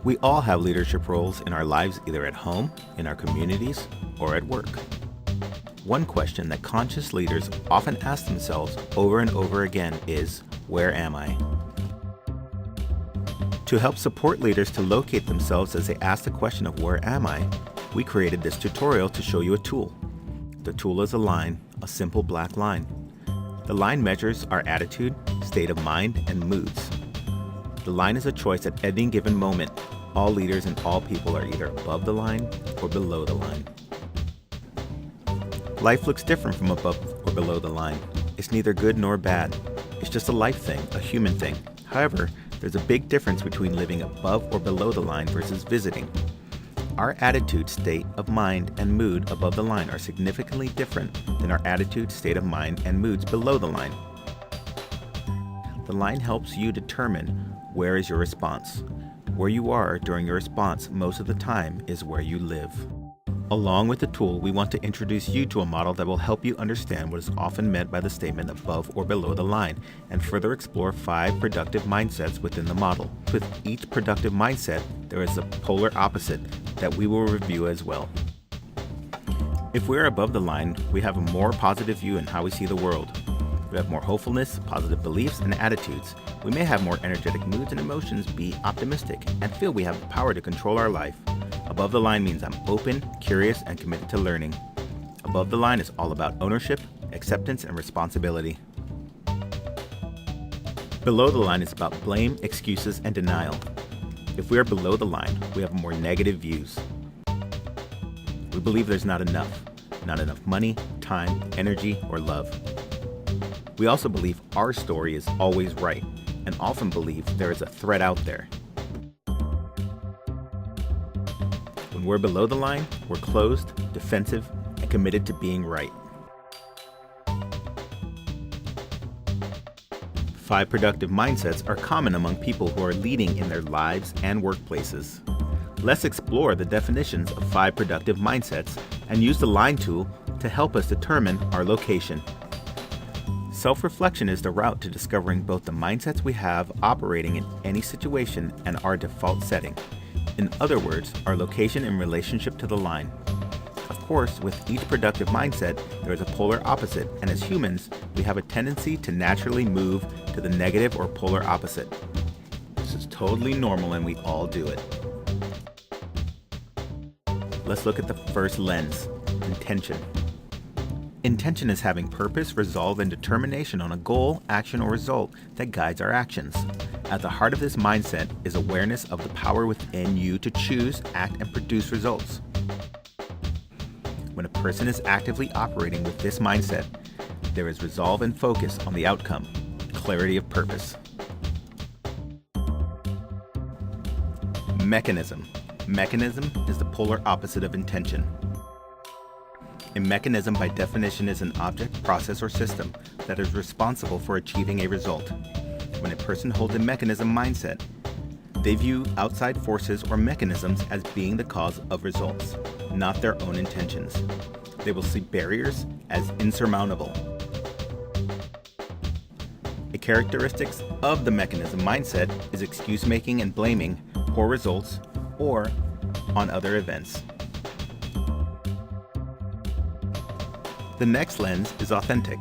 We all have leadership roles in our lives, either at home, in our communities, or at work. One question that conscious leaders often ask themselves over and over again is, where am I? To help support leaders to locate themselves as they ask the question of where am I, we created this tutorial to show you a tool. The tool is a line, a simple black line. The line measures our attitude, state of mind, and moods. The line is a choice at any given moment. All leaders and all people are either above the line or below the line. Life looks different from above or below the line. It's neither good nor bad. It's just a life thing, a human thing. However, there's a big difference between living above or below the line versus visiting. Our attitude, state of mind, and mood above the line are significantly different than our attitude, state of mind, and moods below the line. The line helps you determine where is your response. Where you are during your response most of the time is where you live. Along with the tool, we want to introduce you to a model that will help you understand what is often meant by the statement above or below the line, and further explore 5 productive mindsets within the model. With each productive mindset, there is a polar opposite that we will review as well. If we are above the line, we have a more positive view in how we see the world. We have more hopefulness, positive beliefs, and attitudes. We may have more energetic moods and emotions, be optimistic, and feel we have the power to control our life. Above the line means I'm open, curious, and committed to learning. Above the line is all about ownership, acceptance, and responsibility. Below the line is about blame, excuses, and denial. If we are below the line, we have more negative views. We believe there's not enough money, time, energy, or love. We also believe our story is always right, and often believe there is a threat out there. When we're below the line, we're closed, defensive, and committed to being right. 5 productive mindsets are common among people who are leading in their lives and workplaces. Let's explore the definitions of 5 productive mindsets and use the line tool to help us determine our location. Self-reflection is the route to discovering both the mindsets we have operating in any situation and our default setting. In other words, our location in relationship to the line. Of course, with each productive mindset, there is a polar opposite, and as humans, we have a tendency to naturally move to the negative or polar opposite. This is totally normal and we all do it. Let's look at the first lens, intention. Intention is having purpose, resolve, and determination on a goal, action, or result that guides our actions. At the heart of this mindset is awareness of the power within you to choose, act, and produce results. When a person is actively operating with this mindset, there is resolve and focus on the outcome, clarity of purpose. Mechanism. Mechanism is the polar opposite of intention. A mechanism, by definition, is an object, process, or system that is responsible for achieving a result. When a person holds a mechanism mindset, they view outside forces or mechanisms as being the cause of results, not their own intentions. They will see barriers as insurmountable. A characteristic of the mechanism mindset is excuse making and blaming poor results or on other events. The next lens is authentic.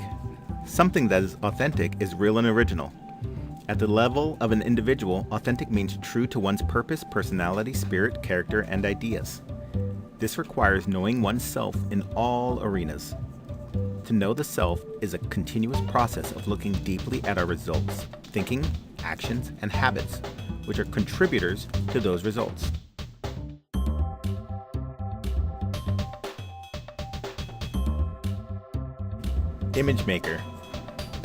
Something that is authentic is real and original. At the level of an individual, authentic means true to one's purpose, personality, spirit, character, and ideas. This requires knowing oneself in all arenas. To know the self is a continuous process of looking deeply at our results, thinking, actions, and habits, which are contributors to those results. Image maker.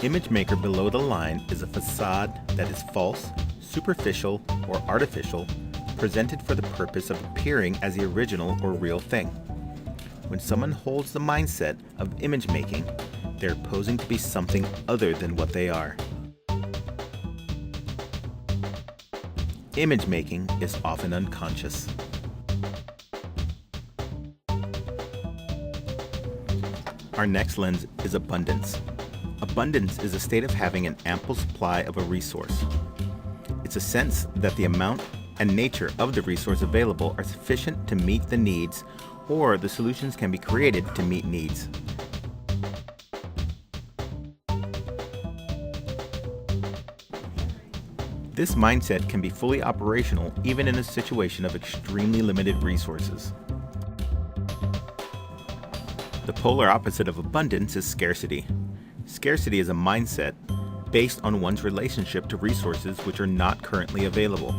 Image maker below the line is a facade that is false, superficial, or artificial, presented for the purpose of appearing as the original or real thing. When someone holds the mindset of image making, they're posing to be something other than what they are. Image making is often unconscious. Our next lens is abundance. Abundance is a state of having an ample supply of a resource. It's a sense that the amount and nature of the resource available are sufficient to meet the needs, or the solutions can be created to meet needs. This mindset can be fully operational even in a situation of extremely limited resources. The polar opposite of abundance is scarcity. Scarcity is a mindset based on one's relationship to resources which are not currently available.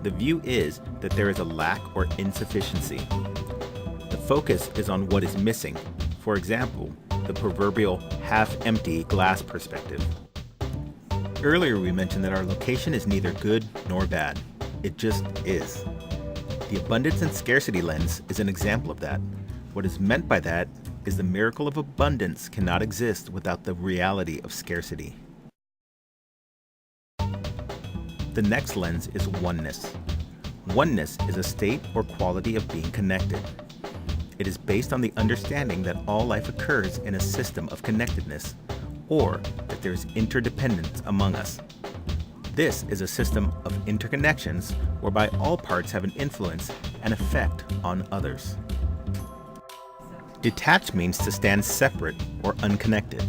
The view is that there is a lack or insufficiency. The focus is on what is missing. For example, the proverbial half-empty glass perspective. Earlier we mentioned that our location is neither good nor bad. It just is. The abundance and scarcity lens is an example of that. What is meant by that is the miracle of abundance cannot exist without the reality of scarcity. The next lens is oneness. Oneness is a state or quality of being connected. It is based on the understanding that all life occurs in a system of connectedness, or that there is interdependence among us. This is a system of interconnections whereby all parts have an influence and effect on others. Detached means to stand separate or unconnected.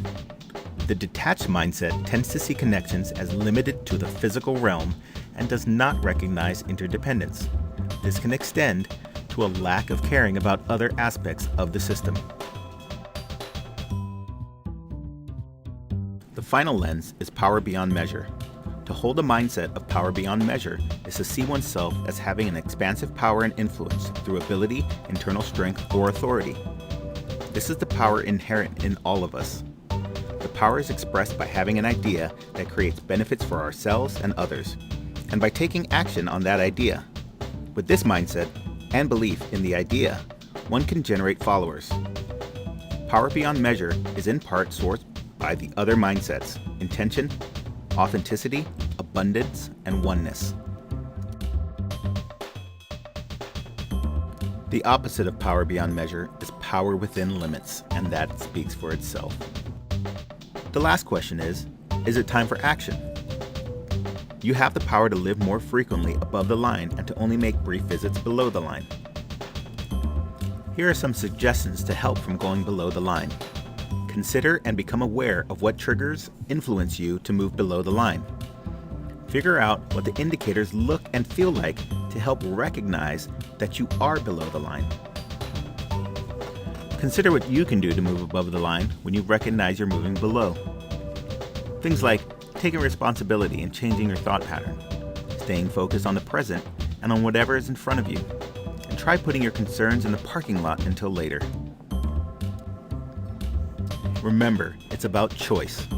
The detached mindset tends to see connections as limited to the physical realm and does not recognize interdependence. This can extend to a lack of caring about other aspects of the system. The final lens is power beyond measure. To hold a mindset of power beyond measure is to see oneself as having an expansive power and influence through ability, internal strength, or authority. This is the power inherent in all of us. The power is expressed by having an idea that creates benefits for ourselves and others, and by taking action on that idea. With this mindset and belief in the idea, one can generate followers. Power beyond measure is in part sourced by the other mindsets: intention, authenticity, abundance, and oneness. The opposite of power beyond measure is power within limits, and that speaks for itself. The last question is it time for action? You have the power to live more frequently above the line and to only make brief visits below the line. Here are some suggestions to help from going below the line. Consider and become aware of what triggers influence you to move below the line. Figure out what the indicators look and feel like to help recognize that you are below the line. Consider what you can do to move above the line when you recognize you're moving below. Things like taking responsibility and changing your thought pattern, staying focused on the present and on whatever is in front of you, and try putting your concerns in the parking lot until later. Remember, it's about choice.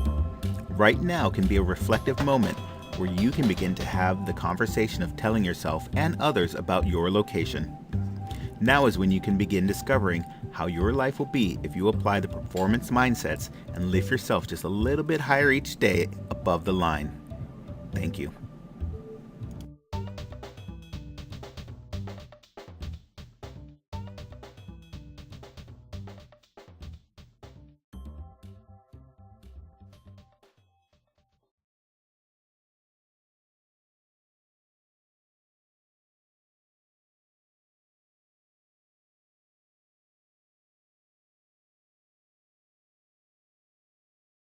Right now can be a reflective moment where you can begin to have the conversation of telling yourself and others about your location. Now is when you can begin discovering how your life will be if you apply the performance mindsets and lift yourself just a little bit higher each day above the line. Thank you.